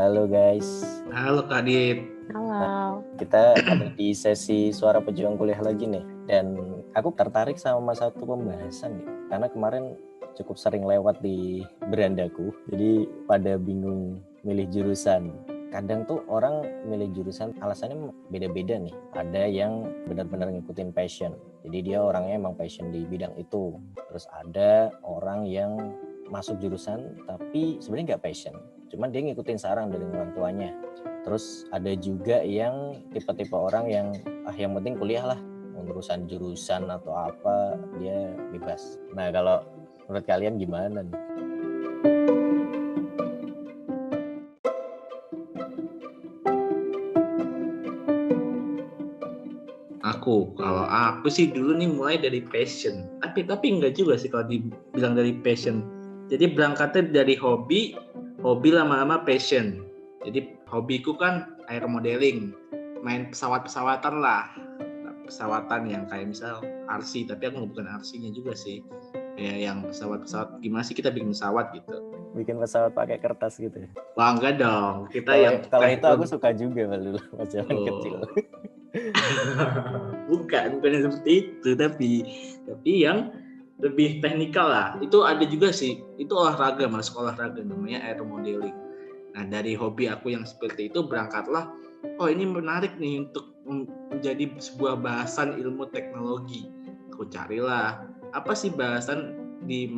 Halo guys. Halo Kak Dit. Halo. Kita ada di sesi Suara Pejuang Kuliah lagi nih. Dan aku tertarik sama satu pembahasan nih. Karena kemarin cukup sering lewat di berandaku. Jadi pada bingung milih jurusan. Kadang tuh orang milih jurusan alasannya beda-beda nih. Ada yang benar-benar ngikutin passion. Jadi dia orangnya emang passion di bidang itu. Terus ada orang yang masuk jurusan tapi sebenarnya nggak passion. Cuman dia ngikutin saran dari orang tuanya. Terus ada juga yang tipe-tipe orang yang yang penting kuliah lah, urusan jurusan atau apa dia bebas. Nah kalau menurut kalian gimana nih? Kalau aku sih dulu nih mulai dari passion. Tapi enggak juga sih kalau dibilang dari passion. Jadi berangkatnya dari hobi lama-lama passion. Jadi hobiku kan air modeling, main pesawat-pesawatan lah. Pesawatan yang kayak misal RC, tapi aku bukan RC-nya juga sih. Kayak yang pesawat-pesawat, gimana sih kita bikin pesawat gitu. Bikin pesawat pakai kertas gitu ya? Wah enggak dong. Kalau itu aku suka juga dulu pas zaman kecil. bukan seperti itu, tapi yang lebih teknikal lah. Itu ada juga sih, itu olahraga, masuk olahraga namanya air modeling. Nah dari hobi aku yang seperti itu berangkatlah, oh ini menarik nih untuk menjadi sebuah bahasan ilmu teknologi. Aku carilah apa sih bahasan di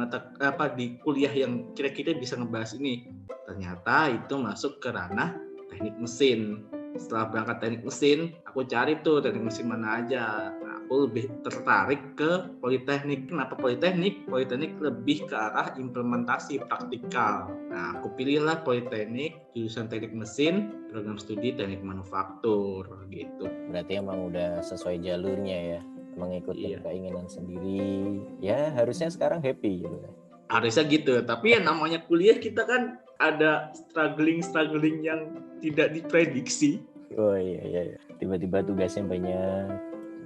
kuliah yang kira-kira bisa ngebahas ini. Ternyata itu masuk ke ranah teknik mesin. Setelah berangkat teknik mesin, aku cari tuh teknik mesin mana aja. Nah, aku lebih tertarik ke politeknik. Kenapa politeknik? Politeknik lebih ke arah implementasi praktikal. Nah, aku pilihlah politeknik, jurusan teknik mesin, program studi teknik manufaktur gitu. Berarti emang udah sesuai jalurnya ya, mengikuti keinginan sendiri. Ya harusnya sekarang happy gitu. Harusnya gitu, tapi yang namanya kuliah kita kan ada struggling yang tidak diprediksi. Oh iya. Tiba-tiba tugasnya banyak.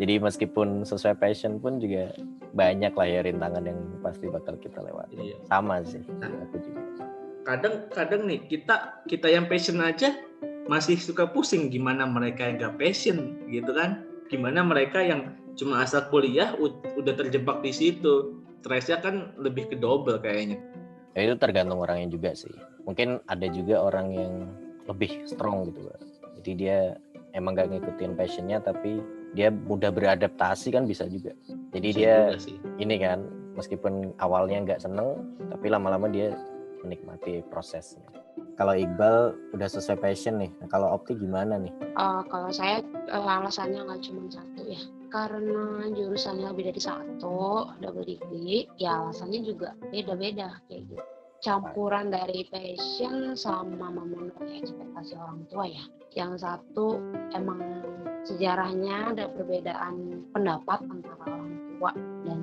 Jadi meskipun sesuai passion pun juga banyak lah ya rintangan yang pasti bakal kita lewati. Iya. Sama sih, aku juga. Kadang nih kita yang passion aja masih suka pusing gimana mereka yang gak passion gitu kan. Gimana mereka yang cuma asal kuliah udah terjebak di situ. Stresnya kan lebih ke double kayaknya. Ya itu tergantung orangnya juga sih. Mungkin ada juga orang yang lebih strong gitu kan. Jadi dia emang gak ngikutin passionnya tapi dia mudah beradaptasi kan bisa juga. Jadi bisa dia ini kan meskipun awalnya gak seneng tapi lama-lama dia menikmati prosesnya. Kalau Iqbal udah sesuai passion nih. Nah, kalau Opti gimana nih? Kalau saya alasannya nggak cuma satu ya. Karena jurusannya lebih dari satu, double degree, ya alasannya juga beda-beda kayak gitu. Campuran dari passion sama memenuhi ekspektasi orang tua ya. Yang satu emang sejarahnya ada perbedaan pendapat antara orang tua dan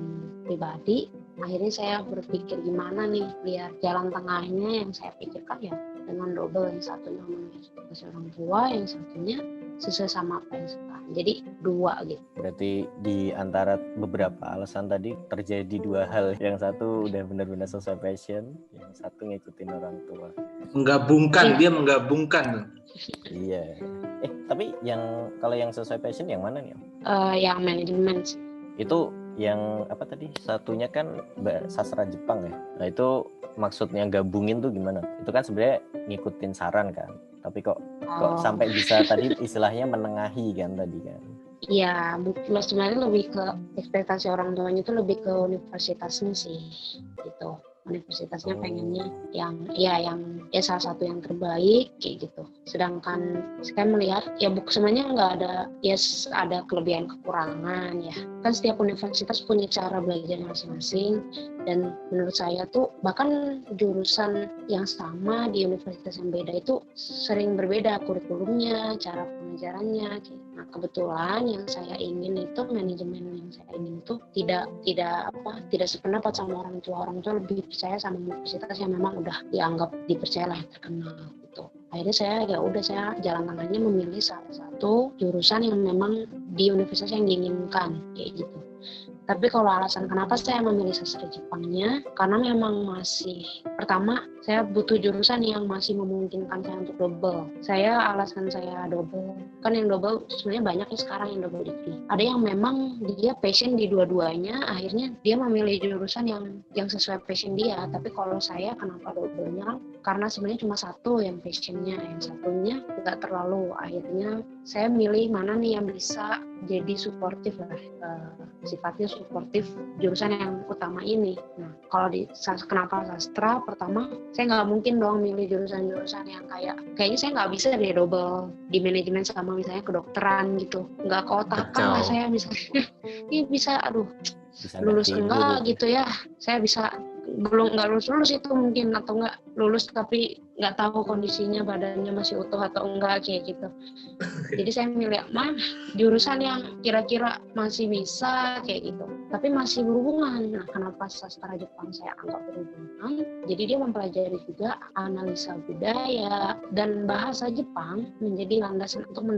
pribadi. Akhirnya saya berpikir gimana nih biar jalan tengahnya yang saya pikirkan ya dengan double, yang satunya memenuhi ekspektasi orang tua, yang satunya sesuai sama apa yang suka. Jadi dua gitu. Berarti di antara beberapa alasan tadi terjadi dua hal. Yang satu udah benar-benar sesuai passion, yang satu ngikutin orang tua. Dia menggabungkan. Iya. Tapi kalau yang sesuai passion yang mana nih? Yang manajemen sih. Itu yang apa tadi? Satunya kan sastra Jepang ya. Nah itu maksudnya gabungin tuh gimana? Itu kan sebenarnya ngikutin saran kan. Tapi kok sampai bisa tadi istilahnya menengahi kan tadi kan. Iya, sebenarnya lebih ke ekspektasi orang tuanya itu lebih ke universitasnya sih gitu. Universitasnya pengennya yang salah satu yang terbaik kayak gitu. Sedangkan saya melihat ya sebenarnya nggak ada ada kelebihan kekurangan ya. Kan setiap universitas punya cara belajar masing-masing, dan menurut saya tuh bahkan jurusan yang sama di universitas yang beda itu sering berbeda kurikulumnya, cara pengajarannya. Nah kebetulan yang saya ingin itu manajemen yang saya ingin itu tidak sependapat sama orang tua. Orang tua lebih percaya sama universitas yang memang udah dianggap dipercaya lah, terkenal gitu. Akhirnya saya jalan tengahnya memilih salah satu jurusan yang memang di universitas yang diinginkan kayak gitu. Tapi kalau alasan kenapa saya memilih sastra Jepangnya, karena memang masih, pertama saya butuh jurusan yang masih memungkinkan saya untuk double. Alasan saya double, kan yang double sebenarnya banyak ya sekarang yang double degree. Ada yang memang dia passion di dua-duanya, akhirnya dia memilih jurusan yang sesuai passion dia. Tapi kalau saya kenapa double-nya? Karena sebenarnya cuma satu yang passionnya, yang satunya nggak terlalu. Akhirnya saya milih mana nih yang bisa jadi suportif lah, sifatnya suportif jurusan yang utama ini. Nah, kalau kenapa sastra? Pertama, saya nggak mungkin dong milih jurusan-jurusan yang kayaknya saya nggak bisa deh double di manajemen sama misalnya kedokteran gitu. Nggak keotakan lah saya misalnya. Ini bisa, Bisa lulus enggak gitu ya. Saya bisa belum nggak lulus itu mungkin, atau nggak lulus tapi nggak tahu kondisinya badannya masih utuh atau enggak kayak gitu. Jadi saya milih jurusan yang kira-kira masih bisa kayak gitu, tapi masih berhubungan. Nah, kenapa sastra Jepang saya anggap berhubungan? Jadi dia mempelajari juga analisa budaya dan bahasa Jepang menjadi landasan untuk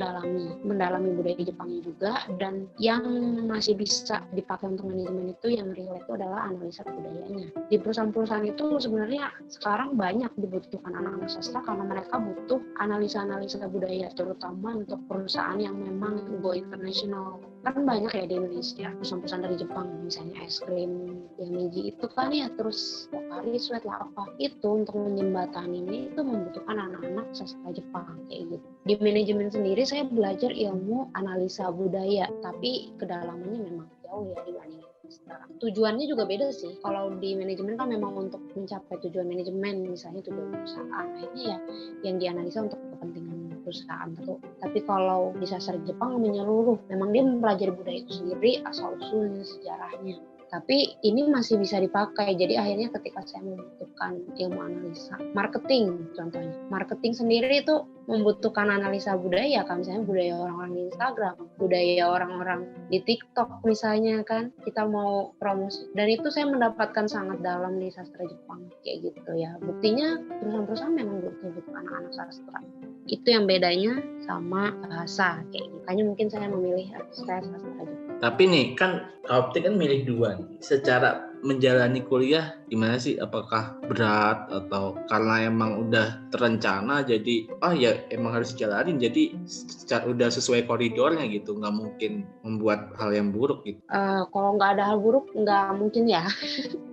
mendalami budaya Jepangnya juga. Dan yang masih bisa dipakai untuk manajemen itu yang relate itu adalah analisa budayanya. Di perusahaan-perusahaan itu sebenarnya sekarang banyak dibutuhkan anak-anak sastra karena mereka butuh analisa-analisa budaya, terutama untuk perusahaan yang memang go international. Kan banyak ya di Indonesia perusahaan-perusahaan dari Jepang, misalnya es krim yang Meiji itu kan ya, terus Pocari Sweat lah apa itu, untuk menjembataninya itu membutuhkan anak-anak sastra Jepang kayak gitu. Di manajemen sendiri saya belajar ilmu analisa budaya, tapi kedalamannya memang jauh ya dibanding sekarang. Tujuannya juga beda sih. Kalau di manajemen kan memang untuk mencapai tujuan manajemen, misalnya tujuan perusahaan, akhirnya ya yang dianalisa untuk kepentingan perusahaan tertentu. Tapi kalau di sastra Jepang menyeluruh, memang dia mempelajari budaya itu sendiri, asal usulnya, sejarahnya. Tapi ini masih bisa dipakai. Jadi akhirnya ketika saya membutuhkan ilmu analisa marketing, contohnya marketing sendiri itu membutuhkan analisa budaya kan, misalnya budaya orang-orang di Instagram, budaya orang-orang di TikTok misalnya kan, kita mau promosi, dan itu saya mendapatkan sangat dalam di sastra Jepang kayak gitu ya. Buktinya perusahaan-perusahaan memang butuh anak-anak sastra. Itu yang bedanya sama bahasa kayak gitu. Makanya mungkin saya memilih sastra Jepang. Tapi nih kan Kak Opti kan milih dua nih. Secara menjalani kuliah gimana sih? Apakah berat atau karena emang udah terencana jadi ya emang harus jalanin, jadi udah sesuai koridornya gitu, nggak mungkin membuat hal yang buruk gitu. Kalau nggak ada hal buruk nggak mungkin ya.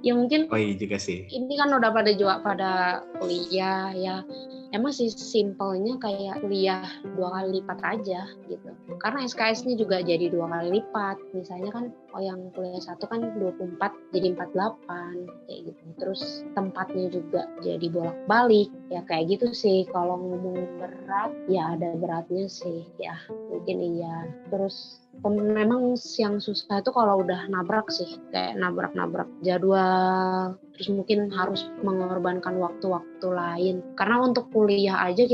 Ya mungkin. Oh iya juga sih. Ini kan udah pada kuliah ya. Emang sih simpelnya kayak kuliah 2 kali lipat aja gitu. Karena SKS-nya juga jadi 2 kali lipat. Misalnya kan yang kuliah 1 kan 24 jadi 48 kayak gitu. Terus tempatnya juga jadi bolak-balik. Ya kayak gitu sih. Kalau ngomong berat ya ada beratnya sih ya. Mungkin iya. Terus memang yang susah itu kalau udah nabrak sih, kayak nabrak jadwal, terus mungkin harus mengorbankan waktu-waktu lain. Karena untuk kuliah aja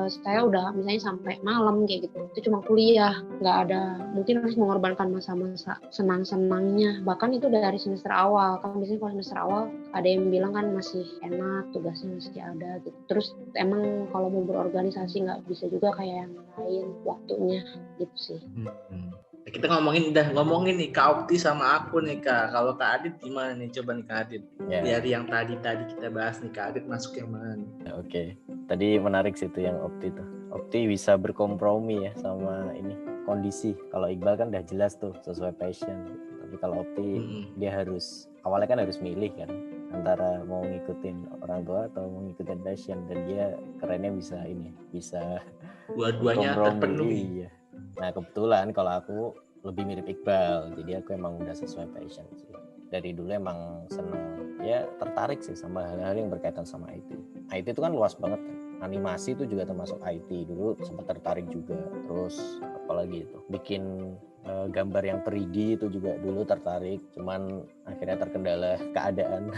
saya udah misalnya sampai malam kayak gitu, itu cuma kuliah, nggak ada, mungkin harus mengorbankan masa-masa senang-senangnya. Bahkan itu dari semester awal, kan biasanya kalau semester awal ada yang bilang kan masih enak, tugasnya masih ada gitu. Terus emang kalau mau berorganisasi nggak bisa juga kayak yang lain waktunya gitu sih. Kita ngomongin nih Kak Opti sama aku nih Kak. Kalau Kak Adit gimana nih? Coba nih Kak Adit. Dari yang tadi kita bahas nih, Kak Adit masuk yang mana nih? Oke. Tadi menarik sih itu yang Opti tuh. Opti bisa berkompromi ya sama ini kondisi. Kalau Iqbal kan udah jelas tuh sesuai passion. Tapi kalau Opti dia awalnya kan harus milih kan antara mau ngikutin orang tua atau mau ngikutin passion, dan dia kerennya bisa dua-duanya terpenuhi. Iya. Nah kebetulan kalau aku lebih mirip Iqbal, jadi aku emang udah sesuai passion sih. Dari dulu emang seneng, ya tertarik sih sama hal-hal yang berkaitan sama IT. IT itu kan luas banget kan. Animasi itu juga termasuk IT. Dulu sempat tertarik juga. Terus apalagi itu bikin gambar yang 3D itu juga dulu tertarik. Cuman akhirnya terkendala keadaan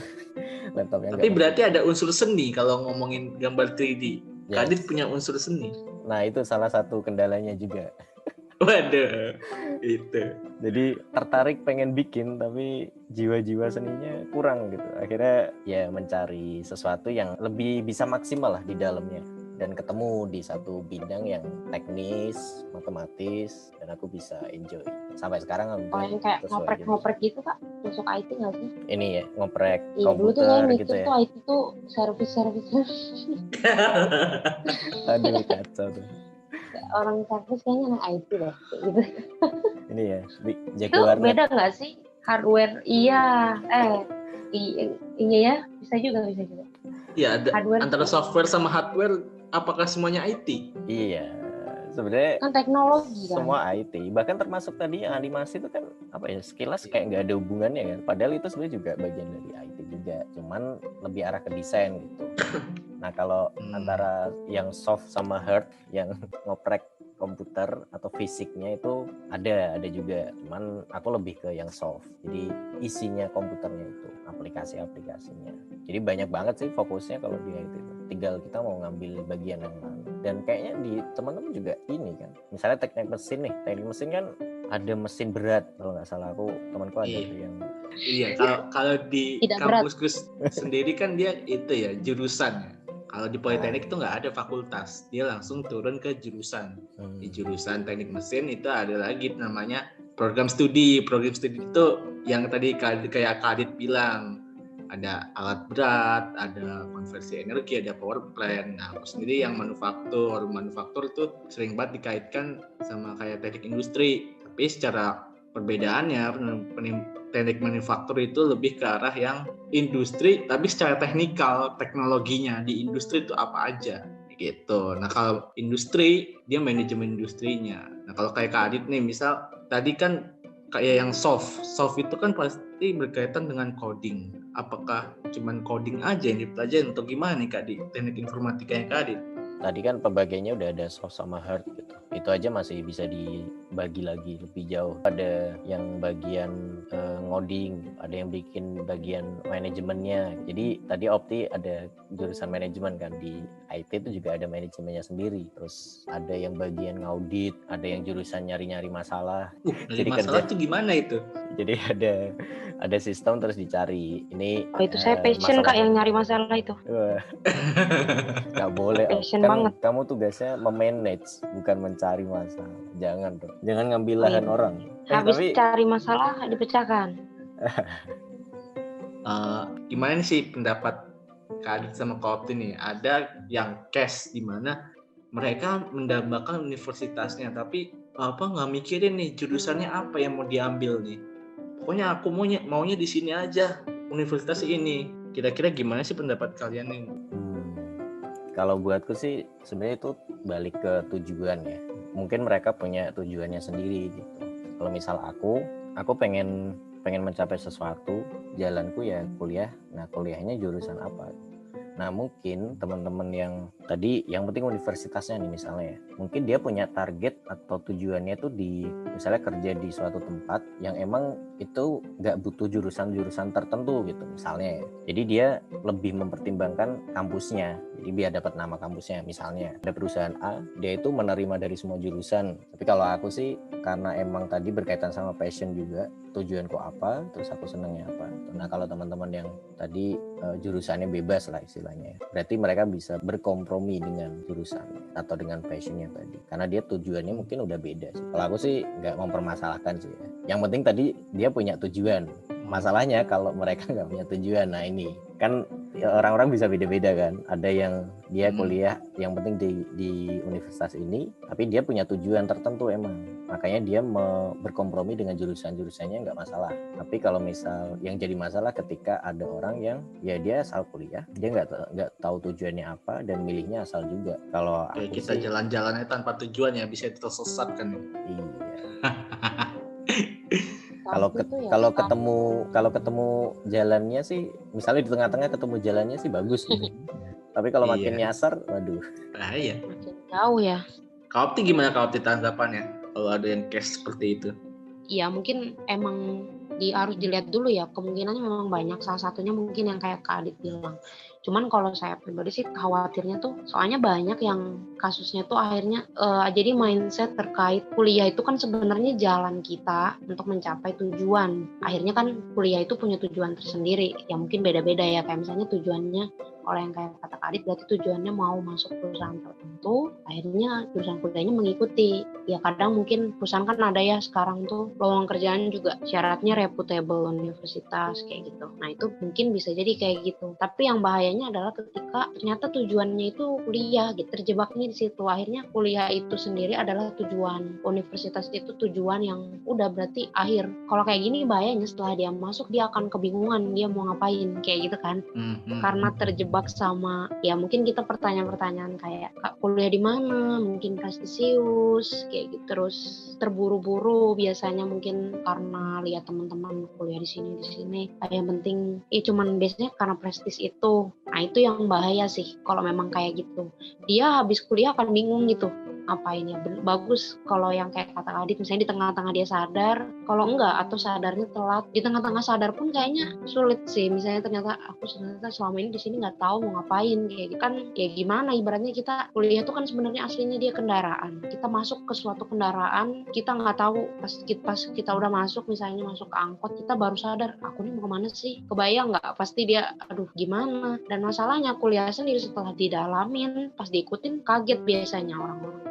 laptopnya. Tapi berarti ada unsur seni kalau ngomongin gambar 3D. Yes. Kadit punya unsur seni. Nah itu salah satu kendalanya juga. Waduh, itu. Jadi tertarik pengen bikin, tapi jiwa-jiwa seninya kurang gitu. Akhirnya ya mencari sesuatu yang lebih bisa maksimal lah di dalamnya. dan ketemu di satu bidang yang teknis, matematis, dan aku bisa enjoy. Sampai sekarang Kalau yang alhamdulillah kayak sesuai gitu. ngoprek-ngoprek gitu Kak, masuk IT nggak sih? Ini ya, ngoprek Iya, dulu tuh saya komputer mikir gitu ya. tuh IT tuh servis-servis. Aduh, kacau tuh. Orang servis kayaknya anak IT deh, kayak gitu. Ini ya, jago Itu warnet. beda nggak sih? Hardware, iya. Iya ya, bisa juga. Ya, ada Hardware antara tuh software sama hardware, apakah semuanya IT? Iya, sebenarnya kan teknologi kan. semua IT, bahkan termasuk tadi yang animasi itu kan apa ya, sekilas kayak nggak ada hubungannya kan, padahal itu sebenarnya juga bagian dari IT juga, cuman lebih arah ke desain gitu. Nah kalau antara yang soft sama hard, yang ngoprek komputer atau fisiknya itu ada juga, cuman aku lebih ke yang soft, jadi isinya komputernya itu aplikasi-aplikasinya. Jadi banyak banget sih fokusnya kalau di IT itu, tinggal kita mau ngambil bagian yang mana. Dan kayaknya di teman-teman juga ini kan, misalnya teknik mesin kan ada mesin berat kalau nggak salah, aku temanku ada tuh yang Iya, kalau di Tidak berat. kampusku sendiri kan dia itu ya jurusan. Kalau di Politeknik itu nggak ada fakultas, dia langsung turun ke jurusan. Di jurusan teknik mesin itu ada lagi namanya program studi. Program studi itu yang tadi kayak Kadit bilang, ada alat berat, ada konversi energi, ada power plant. Nah, aku sendiri yang manufaktur itu sering banget dikaitkan sama kayak teknik industri. Tapi secara perbedaannya, teknik manufaktur itu lebih ke arah yang industri, tapi secara teknikal, teknologinya di industri itu apa aja gitu. Nah kalau industri, dia manajemen industrinya. Nah kalau kayak Kak Adit nih, misal tadi kan kayak yang soft itu kan pasti berkaitan dengan coding. Apakah cuman coding aja yang dipelajari atau gimana nih Kak di teknik informatika yang Kak Adit? Tadi kan pembagiannya udah ada soft sama hard gitu. Itu aja masih bisa dibagi lagi lebih jauh. Ada yang bagian ngoding, ada yang bikin bagian manajemennya. Jadi tadi Opti ada jurusan manajemen kan, di IT itu juga ada manajemennya sendiri. Terus ada yang bagian ngaudit, ada yang jurusan nyari-nyari masalah. Jadi masalah tuh gimana itu? Jadi ada sistem terus dicari. Ini itu saya passion Kak yang nyari masalah itu. Nggak boleh, passion kan banget. Kamu tugasnya memanage, bukan mencari masalah. Jangan dong, jangan ngambil lahan orang. Habis cari masalah dipecahkan. Gimana sih pendapat Kak Adit sama Kak Opti nih? Ada yang case di mana mereka mendambakan universitasnya, tapi nggak mikirin nih jurusannya apa yang mau diambil nih. Pokoknya aku maunya di sini aja, universitas ini. Kira-kira gimana sih pendapat kalian nih? Kalau buatku sih sebenarnya itu balik ke tujuan ya. Mungkin mereka punya tujuannya sendiri gitu. Kalau misal aku pengen mencapai sesuatu, jalanku ya kuliah. Nah kuliahnya jurusan apa? Nah mungkin teman-teman yang tadi yang penting universitasnya nih misalnya, mungkin dia punya target atau tujuannya tuh di misalnya kerja di suatu tempat yang emang itu nggak butuh jurusan tertentu gitu misalnya. Jadi dia lebih mempertimbangkan kampusnya, jadi biar dapat nama kampusnya. Misalnya ada perusahaan A, dia itu menerima dari semua jurusan. Tapi kalau aku sih karena emang tadi berkaitan sama passion juga, tujuanku apa, terus aku senangnya apa. Nah kalau teman-teman yang tadi jurusannya bebas lah istilahnya, berarti mereka bisa berkompromi dengan jurusan atau dengan passionnya tadi, karena dia tujuannya mungkin udah beda sih. Kalau aku sih nggak mempermasalahkan sih ya. Yang penting tadi dia punya tujuan. Masalahnya kalau mereka nggak punya tujuan, nah ini kan orang-orang bisa beda-beda kan. Ada yang dia kuliah yang penting di universitas ini, tapi dia punya tujuan tertentu emang, makanya dia berkompromi dengan jurusannya nggak masalah. Tapi kalau misal yang jadi masalah ketika ada orang yang ya dia asal kuliah, dia nggak tahu tujuannya apa dan milihnya asal juga. Kalau kayak kita sih, jalan-jalannya tanpa tujuan ya bisa tersesat kan. Iya. Kalau ketemu jalannya sih, misalnya di tengah-tengah ketemu jalannya sih bagus gitu. Tapi kalau makin nyasar, waduh. Iya. Makin jauh ya. Kak Opti gimana Kak Opti tanggapannya kalau ada yang case seperti itu? Iya mungkin emang harus dilihat dulu ya, kemungkinannya memang banyak, salah satunya mungkin yang kayak Kak Adit bilang. Cuman kalau saya pribadi sih khawatirnya tuh soalnya banyak yang kasusnya tuh akhirnya jadi mindset terkait kuliah itu kan sebenarnya jalan kita untuk mencapai tujuan. Akhirnya kan kuliah itu punya tujuan tersendiri yang mungkin beda-beda ya, kayak misalnya tujuannya Kalau yang kayak kata Kak Adit berarti tujuannya mau masuk perusahaan tertentu, akhirnya jurusan kuliahnya mengikuti. Ya kadang mungkin perusahaan kan ada ya sekarang tuh lowongan kerjaan juga syaratnya reputable universitas kayak gitu. Nah itu mungkin bisa jadi kayak gitu. Tapi yang bahayanya adalah ketika ternyata tujuannya itu kuliah gitu, terjebaknya di situ. Akhirnya kuliah itu sendiri adalah tujuan, universitas itu tujuan yang udah berarti akhir. Kalau kayak gini bahayanya setelah dia masuk dia akan kebingungan dia mau ngapain kayak gitu kan. Karena terjebak sama ya mungkin kita pertanyaan-pertanyaan kayak kuliah di mana, mungkin prestisius kayak gitu, terus terburu-buru biasanya mungkin karena lihat teman-teman kuliah di sini yang penting cuman biasanya karena prestis itu. Nah itu yang bahaya sih kalau memang kayak gitu, dia habis kuliah akan bingung gitu ngapain ya. Bagus kalau yang kayak kata Adit misalnya di tengah-tengah dia sadar, kalau enggak atau sadarnya telat, di tengah-tengah sadar pun kayaknya sulit sih. Misalnya ternyata aku ternyata selama ini di sini nggak tahu mau ngapain kayak gitu kan, ya gimana ibaratnya kita kuliah itu kan sebenarnya aslinya dia kendaraan, kita masuk ke suatu kendaraan kita nggak tahu, pas kita udah masuk misalnya masuk ke angkot kita baru sadar aku ini mau kemana sih, kebayang nggak, pasti dia aduh gimana. Dan masalahnya kuliah sendiri setelah didalamin pas diikutin kaget biasanya orang-orang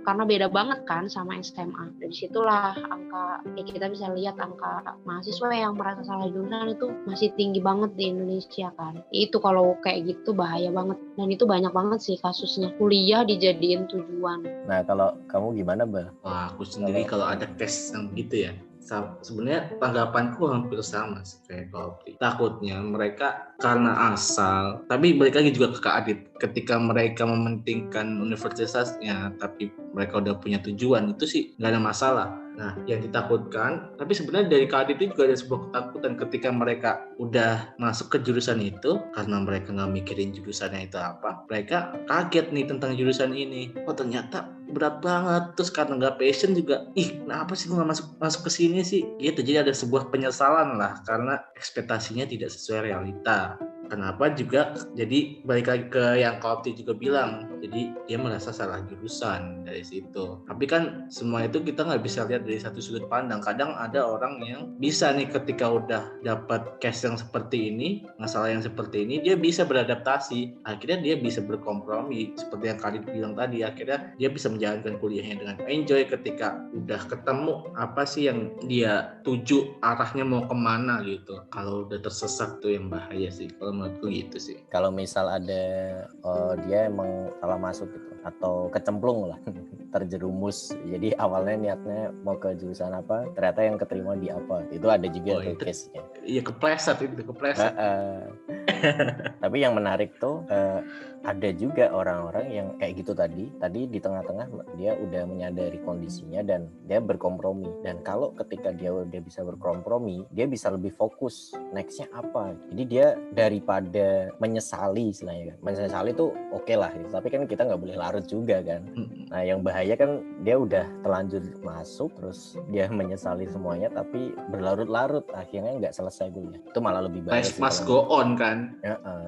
karena beda banget kan sama SMA. Dari situlah angka kita bisa lihat angka mahasiswa yang merasa salah jurusan itu masih tinggi banget di Indonesia kan. Itu kalau kayak gitu bahaya banget, dan itu banyak banget sih kasusnya kuliah dijadiin tujuan. Nah kalau kamu gimana, Bal? Wah, aku sendiri kalau ada case yang begitu ya, sebenarnya tanggapanku hampir sama sih kayak Kopri. Takutnya mereka karena asal, tapi balik lagi juga ke Kak Adit, ketika mereka mementingkan universitasnya tapi mereka udah punya tujuan, itu sih nggak ada masalah. Nah, yang ditakutkan, tapi sebenarnya dari Kak Adit itu juga ada sebuah ketakutan ketika mereka udah masuk ke jurusan itu, karena mereka nggak mikirin jurusannya itu apa, mereka kaget nih tentang jurusan ini. Oh ternyata berat banget, terus karena nggak passion juga, kenapa sih gue nggak masuk ke sini sih gitu. Jadi ada sebuah penyesalan lah karena ekspektasinya tidak sesuai realita. Kenapa juga jadi balik lagi ke yang Kopti juga bilang, jadi dia merasa salah jurusan dari situ. Tapi kan semua itu kita nggak bisa lihat dari satu sudut pandang. Kadang ada orang yang bisa nih ketika udah dapat case yang seperti ini, masalah yang seperti ini, dia bisa beradaptasi, akhirnya dia bisa berkompromi seperti yang Kadit bilang tadi. Akhirnya dia bisa menjalankan kuliahnya dengan enjoy ketika udah ketemu apa sih yang dia tuju, arahnya mau kemana gitu. Kalau udah tersesat tuh yang bahaya sih, kalau menurutku gitu sih. Kalau misal ada dia emang salah masuk gitu atau kecemplung lah terjerumus, jadi awalnya niatnya mau ke jurusan apa, ternyata yang keterima di apa, itu ada juga tuh case-nya. Iya kepleset. Tapi yang menarik tuh ada juga orang-orang yang kayak gitu tadi di tengah-tengah dia udah menyadari kondisinya dan dia berkompromi. Dan kalau ketika dia udah bisa berkompromi, dia bisa lebih fokus nextnya apa. Jadi dia daripada menyesali istilahnya kan. Menyesali tuh oke lah gitu. Tapi kan kita nggak boleh larut juga kan. Nah yang bahaya kan dia udah terlanjur masuk terus dia menyesali semuanya tapi berlarut-larut akhirnya nggak selesai kuliah. Itu malah lebih bahaya. Must go on kan.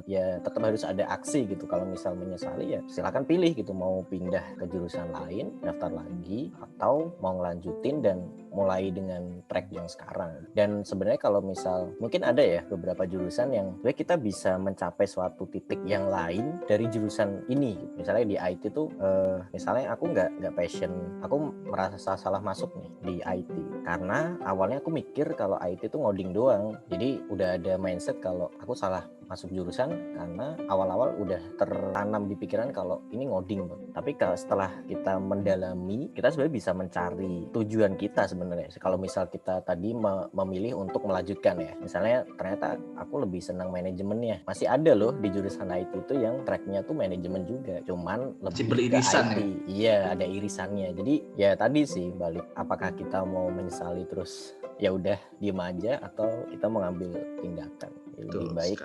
Ya tetap harus ada aksi gitu. Kalau misal menyesali ya silakan pilih gitu, mau pindah ke jurusan lain, daftar lagi, atau mau ngelanjutin dan mulai dengan track yang sekarang. Dan sebenarnya kalau misal mungkin ada ya beberapa jurusan yang kita bisa mencapai suatu titik yang lain dari jurusan ini. Misalnya di IT tuh misalnya aku nggak passion, aku merasa salah masuk nih di IT karena awalnya aku mikir kalau IT tuh ngoding doang. Jadi udah ada mindset kalau aku salah masuk jurusan karena awal-awal udah tertanam di pikiran kalau ini ngoding. Tapi setelah kita mendalami, kita sebenarnya bisa mencari tujuan kita sebenarnya. Kalau misal kita tadi memilih untuk melanjutkan ya, misalnya ternyata aku lebih senang manajemennya, masih ada loh di jurusan IT itu yang tracknya tuh manajemen juga, cuman lebih beririsan ke IT. Iya, ada irisannya. Jadi ya tadi sih balik, apakah kita mau menyesali terus ya udah diem aja atau kita mengambil tindakan. Lebih baik.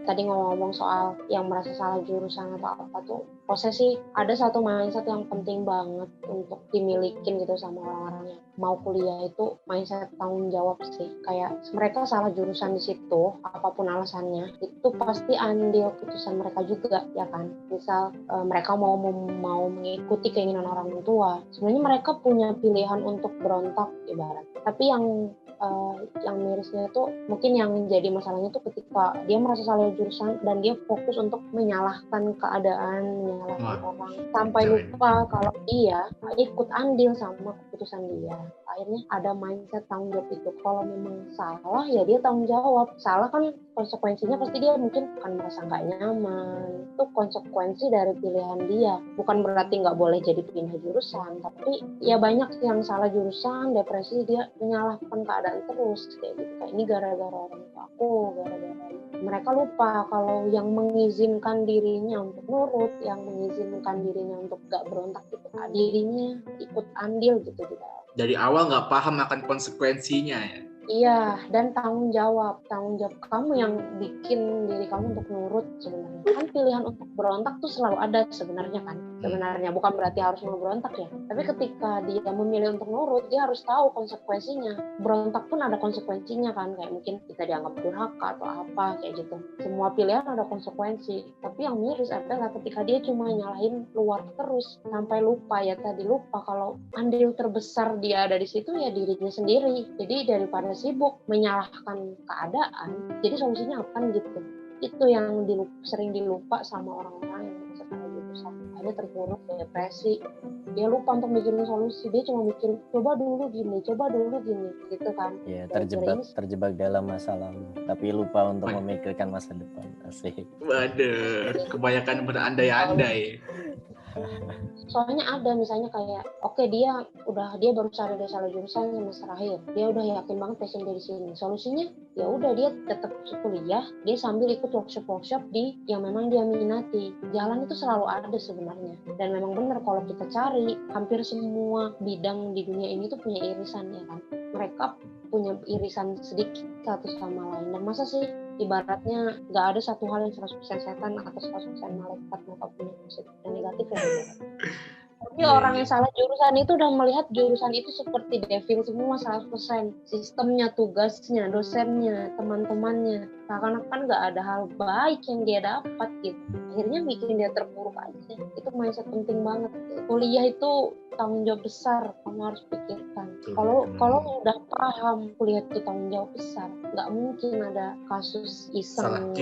Tadi ngomong-ngomong soal yang merasa salah jurusan atau apa tuh, posesi ada satu mindset yang penting banget untuk dimilikin gitu sama orang-orang yang mau kuliah itu mindset tanggung jawab sih. Kayak mereka salah jurusan di situ, apapun alasannya, itu pasti andil keputusan mereka juga, ya kan? Misal mereka mau mengikuti keinginan orang tua, sebenarnya mereka punya pilihan untuk berontak ibarat. Tapi yang mirisnya itu mungkin yang jadi masalahnya itu ketika dia merasa salah jurusan dan dia fokus untuk menyalahkan keadaan, menyalahkan orang sampai lupa kalau dia ikut andil sama keputusan dia. Akhirnya ada mindset tanggung jawab itu. Kalau memang salah ya dia tanggung jawab. Salah kan konsekuensinya pasti dia mungkin akan merasa nggak nyaman. Itu konsekuensi dari pilihan dia. Bukan berarti nggak boleh jadi pindah jurusan, tapi ya banyak yang salah jurusan, depresi, dia menyalahkan keadaan terus kayak gitu. Kayak ini gara-gara orang tua aku, gara-gara mereka lupa kalau yang mengizinkan dirinya untuk nurut, yang mengizinkan dirinya untuk gak berontak itu dirinya ikut andil gitu di dalam. Dari awal nggak paham akan konsekuensinya ya. Iya, dan tanggung jawab kamu yang bikin diri kamu untuk nurut sebenarnya. Kan pilihan untuk berontak tuh selalu ada sebenarnya kan. Sebenarnya bukan berarti harus mau berontak ya. Tapi ketika dia memilih untuk nurut, dia harus tahu konsekuensinya. Berontak pun ada konsekuensinya kan, kayak mungkin kita dianggap durhaka atau apa kayak gitu. Semua pilihan ada konsekuensi. Tapi yang miris adalah ketika dia cuma nyalahin luar terus sampai lupa kalau andil terbesar dia ada di situ ya dirinya sendiri. Jadi daripada sibuk menyalahkan keadaan, jadi solusinya apa gitu. Itu yang sering dilupa sama orang-orang yang sekarang jurusan. Ada terpuruk depresi, dia lupa untuk mikirin solusi, dia cuma mikir coba dulu gini gitu kan. Ya, terjebak dalam masa lalu tapi lupa untuk memikirkan masa depan. Asik. Waduh, kebanyakan berandai-andai. Soalnya ada misalnya kayak dia baru salah jurusan semester akhir, dia udah yakin banget passion dia di sini. Solusinya ya udah dia tetap kuliah, dia sambil ikut workshop di yang memang dia minati. Jalan itu selalu ada sebenarnya, dan memang benar kalau kita cari, hampir semua bidang di dunia ini tuh punya irisan ya kan. Mereka punya irisan sedikit satu sama lain. Dan masa sih ibaratnya nggak ada satu hal yang 100% setan atau 100% malaikat, mereka punya positif dan negatif ya. Tapi orang yang salah jurusan itu udah melihat jurusan itu seperti devil semua 100%. Sistemnya, tugasnya, dosennya, teman-temannya. Seakan-akan nggak ada hal baik yang dia dapat gitu. Akhirnya bikin dia terpuruk aja. Itu mindset penting banget. Kuliah itu tanggung jawab besar, kamu harus pikirkan. Kalau udah paham kuliah itu tanggung jawab besar, nggak mungkin ada kasus iseng.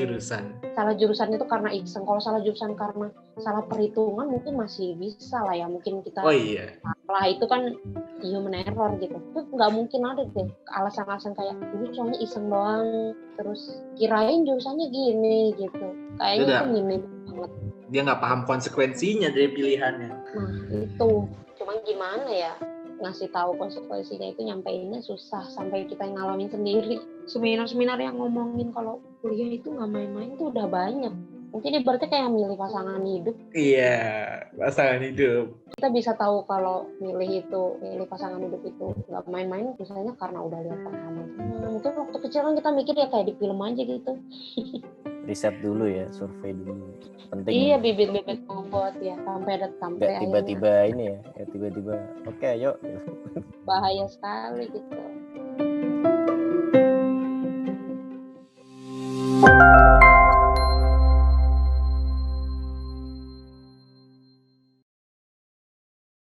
Salah jurusan itu karena iseng. Kalau salah jurusan karena salah perhitungan mungkin masih bisa lah ya, mungkin kita salah, itu kan human error gitu. Itu nggak mungkin ada deh alasan-alasan kayak dulu soalnya iseng doang, terus kirain jurusannya gini gitu. Kayaknya itu minim banget. Dia nggak paham konsekuensinya dari pilihannya. Nah itu, cuman gimana ya ngasih tahu konsekuensinya itu nyampeinnya susah, sampai kita yang ngalamin sendiri. Seminar-seminar yang ngomongin kalau kuliah itu nggak main-main itu udah banyak. Mungkin ibaratnya kayak milih pasangan hidup. Iya, pasangan hidup. Kita bisa tahu kalau milih pasangan hidup itu nggak main-main, misalnya karena udah lihat pengalaman. Mungkin waktu kecil kan kita mikir ya kayak di film aja gitu. Riset dulu ya, survei dulu. Penting. Iya, bibit-bibit bobot ya, sampai tiba-tiba ini ya, tiba-tiba oke, yuk. Bahaya sekali gitu.